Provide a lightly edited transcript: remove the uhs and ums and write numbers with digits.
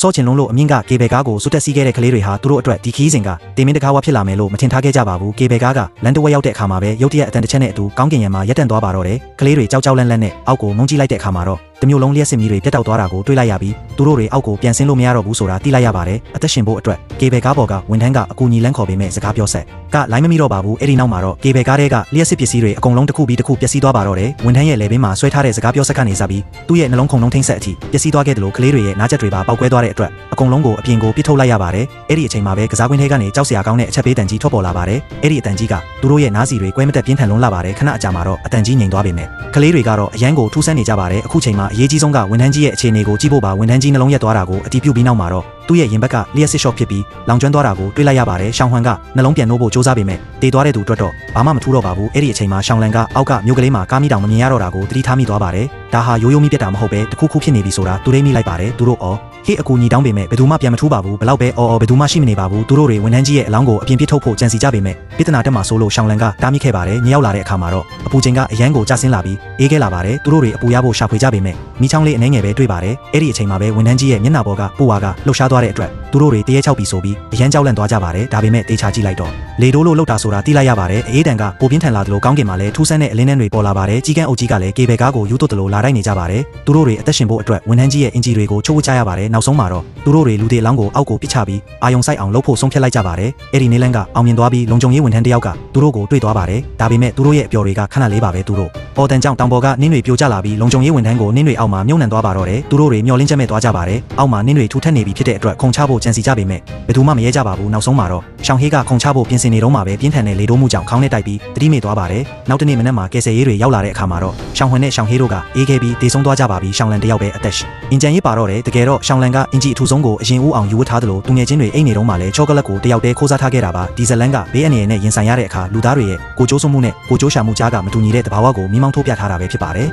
စောချင်လုံးလို့အမြင့်ကကေဘဲကားကိုစွတ်တက်စီးခဲ့တဲ့ကလေးတွေဟာသူတို့အတွက်ဒီခီးစဉ်ကတေမင်းတကားဝဖြစ်လာမယ်လို့မထင်ထားခဲ့ကြပါဘူးကေဘဲကားကလန်တဝက်ရောက်တဲ့အခါမှာပဲရုတ်တရက်အတန်တစ်ချက်နဲ့အတူကောင်းကင်ယံမှာရက်တန့်သွားပါတော့တယ်ကလေးတွေကြောက်ကြောက်လန့်လန့်နဲ့အောက်ကိုငုံကြည့်လိုက်တဲ့အခါမှာတော့တမျိုးလုံးလျှက်စစ်မီးတွေပြတ်တောက်သွားတာကိုတွေ့လိုက်ရပြီးသူတို့တွေအောက်ကိုပြန်ဆင်းလို့မရတော့ဘူးဆိုတာသိလိုက်ရပါတယ်အသက်ရှင်ဖို့အတွက်ကေဘဲကားပေါ်ကဝန်ထမ်းကအကူအညီလန်းခေါ်ပေးမဲ့စကားပြောဆက်ကလိုင်းမမိတော့ပါဘူးအဲ့ဒီနောက်မှာတော့ကေဘဲကားတွေကလျှက်စစ်ပစ္စည်းတွေအကုန်လုံးတစ်ခုပြီးတစ်ခုပျက်စီးသွားပါတော့တယ်ဝန်ထမ်းရဲ့လေဘင်းမှာဆွဲထားတဲ့စကားပြောဆက်ကနေစပြီးသူ့ရဲ့နှလုံးခုန်လုံးထိမ့်ဆက်အထိပျက်စီးသွားခဲ့တယ်လို့ကလေးတွေရဲ့နားချက်တွေပါပောက်ကွဲသွားတဲ့အတွက်အကုန်လုံးကိုအပြင်ကိုပြစ်ထုတ်လိုက်ရပါတယ်အဲ့ဒီအချိန်မှာပဲကစားကွင်းထဲကနေကြောက်စရာကောင်းတဲ့အချက်ပေးတန်ကြီးထွက်ပေါ်လာပါတယ်အဲ့ဒီအတန်ကြီးကသူတို့ရဲ့နားစီတွေကွဲမတက်ပြင်းထန်လွန်းလာပါတယ်ခဏအကြာမှာတော့အတန်ကြီးငြိမ်သွားပေမဲ့ကလေးတွေကတော့အရန်ကိုထူးဆန်းနေကြပါတယ်အခုချိန်မှာအရေးကြီးဆုံးကဝန်ထမ်းကြီးရဲ့အခြေအနေကိုကြည့်ဖို့ပါဝန်ထမ်းကြီးနှလုံးရက်သွားတာကိုအတီးပြုတ်ပြီးနောက်မှာတော့သူ့ရဲ့ရင်ဘက်ကလျှက်စစ်ရှော့ဖြစ်ပြီးလောင်ကျွမ်းသွားတာကိုတွေ့လိုက်ရပါတယ်ရှောင်းဟွမ်ကနှလုံးပြန်နှိုးဖို့စူးစမ်းပေမဲ့တေးသွားတဲ့သူအတွက်တော့ဘာမှမထူးတော့ပါဘူးအဲ့ဒီအချိန်မှာရှောင်းလန်ကအောက်ကမြို့ကလေးမှာကားမီတောင်မမြင်ရတော့တာကိုသတိထားမိသွားပါတယ်ဒါဟာရိုးရိုးမီးပြတ်တာမဟုတ်ပဲတခုခုဖြစ်နေပြီဆိုတာသူရိပ်မိလိုက်ပါတယ်သူတို့ဟေ့အကူညီတောင်းပေမဲ့ဘယ်သူမှပြန်မထူးပါဘူးဘလောက်ပဲဘယ်သူမှရှိမနေပါဘူးသူတို့တွေဝန်ထမ်းကြီးရဲ့အလောင်းကိုအပြင်ပစ်ထုတ်ဖို့ကြံစီကြပေမဲ့ပြဿနာတက်မှာဆိုလို့ရှောင်းလန်ကတားမိခဲ့ပါတယ်ညရောက်လာတဲ့အခါမှာတော့အပူချိန်ကအရန်ကိုကျဆင်းလာပြီးအေးခဲလာပါတယ်သူတို့တွေအပူရဖို့ရှာဖွေကြပေမဲ့မိချောင်းလေးအနှဲငယ်ပဲတွေ့ပါတယ်အဲ့ဒီအချိန်မှာပဲဝန်ထမ်းကြီးရဲ့မျက်နှာပေါ်ကပူဝါကလှုပ်ရှားသွားတဲ့အတွက်သူတို့တွေတရေချောက်ပြီးဆိုပြီးအရန်ကြောက်လန့်သွားကြပါတယ်ဒါပေမဲ့တေချာကြည့်လိုက်တော့လေတိုးလို့လှုပ်တာဆိုတာသိလိုက်ရပါတယ်အေးတန်ကပိုပြင်းထန်လာတယ်လို့ကောင်းကင်မှာလည်းထူးဆန်းတဲ့အလင်းနှန်းတွေပေါ်လာပါတယ်ကြီးကန်းအုပ်ကြီးကလည်းကေဘဲကားကိုယူသွတ်တယ်လို့လာတိုက်နေကြပါတယ်သူတို့တွေအသက်ရှင်ဖို့အတွက်ဝန်ထမ်းကြီးရဲ့အင်ဂျီတွေကိုချိုးဝှက်ကြရပါတယ်နောက်ဆုံးမှာတော့သူတို့တွေလူတွေအလောင်းကိုအောက်ကိုပစ်ချပြီးအာယုံဆိုင်အောင်လှုပ်ဖို့ဆုံးဖြတ်လိုက်ကြပါတယ်အဲ့ဒီနေလန်းကအောင်မြင်သွားပြီးလုံခြုံရေးဝန်ထမ်းတယောက်ကသူတို့ကိုတွေ့သွားပါတယ်ဒါပေမဲ့သူတို့ရဲ့အပျော်တွေကခဏလေးပါပဲသူတို့အော်တန်ကြောင့်တောင်ပေါ်ကနင်းတွေပြိုကျလာပြီးလုံခြုံရေးဝန်ထမ်းကိုနင်းတွေအောက်မှာမြုပ်နှံသွားပါတော့တယ်သူတို့တွေမျောလင်းချက်မဲ့သွားကြပါတယ်အောက်မှာနင်းတွေထူထပ်နေပြီဖြစ်တဲ့အတွက်ခုံချဖို့ကြံစီကြပေမဲ့ဘယ်သူမှမရဲကြပါဘူးနောက်ဆုံးမှာတော့ရှောင်းဟေးကခုံချဖို့ပြင်ဆင်နေတော့မှပဲပြင်းထန်တဲ့လေတိုးမှုကြောင့်ခေါင်းနဲ့တိုက်ပြီးတတိမေ့သွားပါတယ်နောက်တနေ့မနက်မှာကယ်ဆယ်ရေးတွေရောက်လာတဲ့အခါမှာတော့ရှောင်းဟွမ်နဲ့ရှောင်းဟေးတို့ကအေးခဲပြီးတေဆုံးသွားကြပါပြီးရှောင်းလန်တယောက်ပဲအသက်ရှင်အင်ဂျန်ရေးပါတော့တယ်တကယ်တော့ရှောင်းလန်ကအင်ဂျီအထူဆုံးကိုအရင်ဦးအောင်ယူဝတ်ထားသလိုသူငယ်ချင်းတွေအိမ်နေတော့မှလည်းချောကလက်ကိုတယောက်တည်းခိုးစားထားခဲ့တာပါဒီဇလန်ကဘေးအနေနဲ့ရင်ဆိုင်ရတဲ့အခါလူသားတွေရဲ့ကိုကြိုးစွမှုနဲ့ကိုကြိုးရှာမှုကြားကမတူညီတဲ့တဘာဝကိုမိမောင်းထိုးပြထားတာပဲဖြစ်ပါတယ်